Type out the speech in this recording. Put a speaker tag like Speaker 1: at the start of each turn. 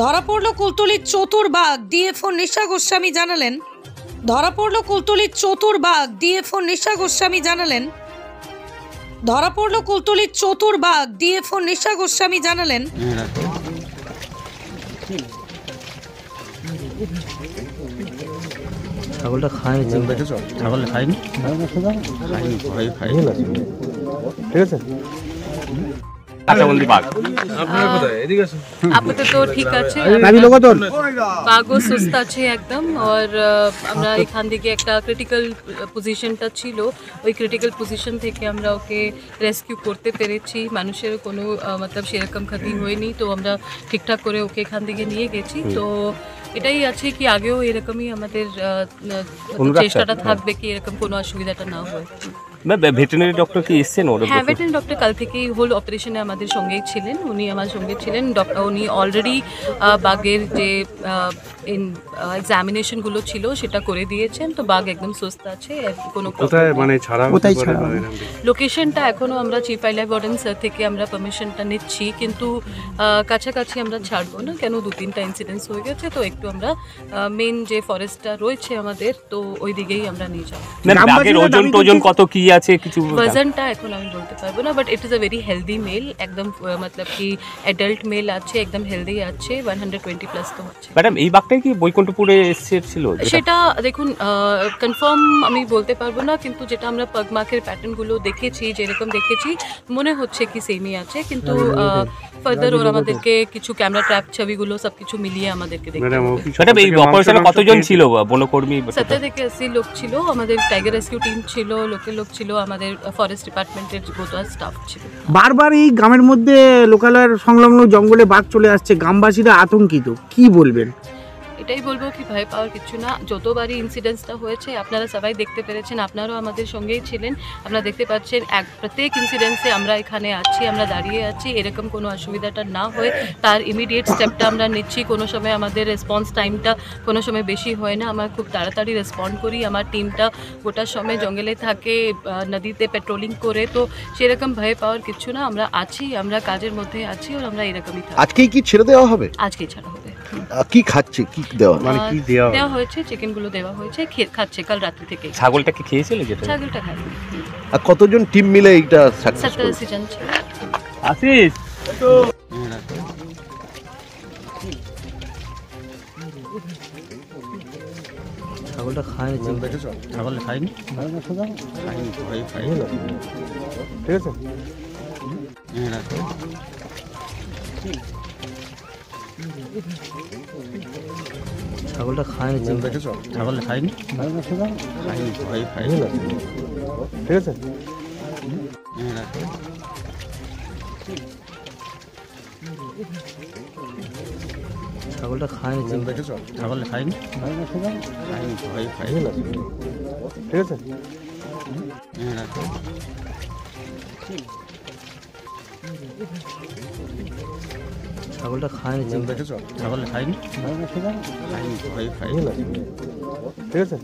Speaker 1: ধরা পড়ল কুলতলির চতুর বাঘ। ডিএফও নিশা গোস্বামী জানালেন ধরা পড়ল কুলতলির চতুর বাঘ। ডিএফও নিশা গোস্বামী জানালেন ধরা পড়ল কুলতলির চতুর বাঘ। ডিএফও নিশা গোস্বামী জানালেন
Speaker 2: ছাগলটা খায়, দেখেছো? ছাগল খায়নি, খায়নি, ভয় খায়নি না, ঠিক আছে।
Speaker 3: আপাতত ঠিক আছে, বাঘও সুস্থ আছে একদম। আর আমরা এখান থেকে একটা ক্রিটিক্যাল পজিশনটা ছিল, ওই ক্রিটিক্যাল পজিশন থেকে আমরা ওকে রেস্কিউ করতে পেরেছি। মানুষের কোনো মতলব সেরকম ক্ষতি হয়নি, তো আমরা ঠিকঠাক করে ওকে এখান থেকে নিয়ে গেছি। তো এটাই আছে কি আগেও এরকমই আমাদের চেষ্টাটা থাকবে কি এরকম কোনো অসুবিধাটা না হয়।
Speaker 2: ভেটেরিনারি ডক্টর কি এসেছেন?
Speaker 3: হ্যাঁ, ভেটেরিনারি ডক্টর কাল থেকেই হোল অপারেশনে আমাদের সঙ্গেই ছিলেন, উনি আমার সঙ্গে ছিলেন। উনি অলরেডি বাঘের যে এক্সামিনেশনগুলো ছিল সেটা করে দিয়েছেন, তো বাঘ একদম সুস্থ আছে। কোনো লোকেশনটা এখনও আমরা chief wild life warden sir থেকে আমরা পারমিশনটা নিচ্ছি, কিন্তু কাছাকাছি আমরা ছাড়বো না, কেন 2-3টা ইনসিডেন্টস হয়ে গেছে। তো একটু আমরা মেন যে ফরেস্টটা রয়েছে আমাদের, তো ওই দিকেই আমরা নিয়ে যাবো।
Speaker 2: ওজন কত কি আছে কিছু
Speaker 3: ওজনটা এখন আমি বলতে পারবো না, but it is a very healthy meal, একদম মতলব কি অ্যাডাল্ট মেল আছে, একদম হেলদি আছে, 120+ তো হচ্ছে।
Speaker 2: ম্যাডাম এই বাঘটাই কি বৈকুণ্ঠপুরে এসেছিল?
Speaker 3: সেটা দেখুন কনফার্ম আমি বলতে পারবো না, কিন্তু যেটা আমরা পাগমার্কের প্যাটার্নগুলো দেখেছি, যেরকম দেখেছি মনে হচ্ছে কি সেমই আছে, কিন্তু ফার্দার ওরা আমাদেরকে কিছু ক্যামেরা ট্র্যাপ ছবিগুলো সব কিছু মিলিয়ে আমাদেরকে দেখতে হবে।
Speaker 2: ম্যাডাম এই অপারেশনে কতজন ছিল বনকর্মী?
Speaker 3: 70 থেকে 80 লোক ছিল, আমাদের টাইগার রেস্কিউ টিম ছিল, লোকাল লোক ছিল, আমাদের ফরেস্ট ডিপার্টমেন্টের গোটা স্টাফ ছিল।
Speaker 4: বারবার এই গ্রামের মধ্যে লোকালয়ের সংলগ্ন জঙ্গলে বাঘ চলে আসছে, গ্রামবাসীরা আতঙ্কিত, কি বলবেন?
Speaker 3: এটাই বলবো কি ভয় পাওয়ার কিছু না। যতবারই ইনসিডেন্টসটা হয়েছে আপনারা সবাই দেখতে পেরেছেন, আপনারাও আমাদের সঙ্গেই ছিলেন, আপনারা দেখতে পাচ্ছেন প্রত্যেক ইনসিডেন্টসে আমরা এখানে আছি, আমরা দাঁড়িয়ে আছি। এরকম কোনো অসুবিধাটা না হয় তার ইমিডিয়েট স্টেপটা আমরা নিচ্ছি। কোনো সময় আমাদের রেসপন্স টাইমটা কোনো সময় বেশি হয় না, আমরা খুব তাড়াতাড়ি রেসপন্ড করি। আমার টিমটা গোটার সময় জঙ্গলে থাকে, নদীতে পেট্রোলিং করে, তো সেরকম ভয় পাওয়ার কিছু না। আমরা আছি, আমরা কাজের মধ্যে আছি, আর আমরা এরকমই থাকি।
Speaker 5: আজকেই কি ছেড়ে দেওয়া হবে?
Speaker 3: আজকেই ছাড়া হবে।
Speaker 5: কি খাচ্ছে, কি দেওয়া, মানে কি
Speaker 3: দেওয়া হয়েছে? চিকেনগুলো দেওয়া হয়েছে, খাচ্ছে কাল রাত্রি থেকে।
Speaker 2: ছাগলটা কি খেয়েছিল? যেটা
Speaker 3: ছাগলটা খায়নি।
Speaker 5: আর কতজন টিম মিলে এটা সাকসেস
Speaker 3: 70-80 জন ছিল।
Speaker 2: আশিস
Speaker 4: ছাগলটা খায়, দেখেছো? ছাগল খায়নি, খায়নি, ভয় খায়নি না, ঠিক আছে। ছাগলটা খায়, দেখেছো? ছাগল খায়নি, খায়নি, ভয় খায়নি না, ঠিক আছে। ছাগলটা খায়, দেখেছো? ছাগল খায়নি, খায়নি, ভয় খায়নি না, ঠিক আছে। ছাগলটা খায়, দেখেছো? ছাগল খায়নি, খায়নি, ভয় খায়নি না, ঠিক আছে।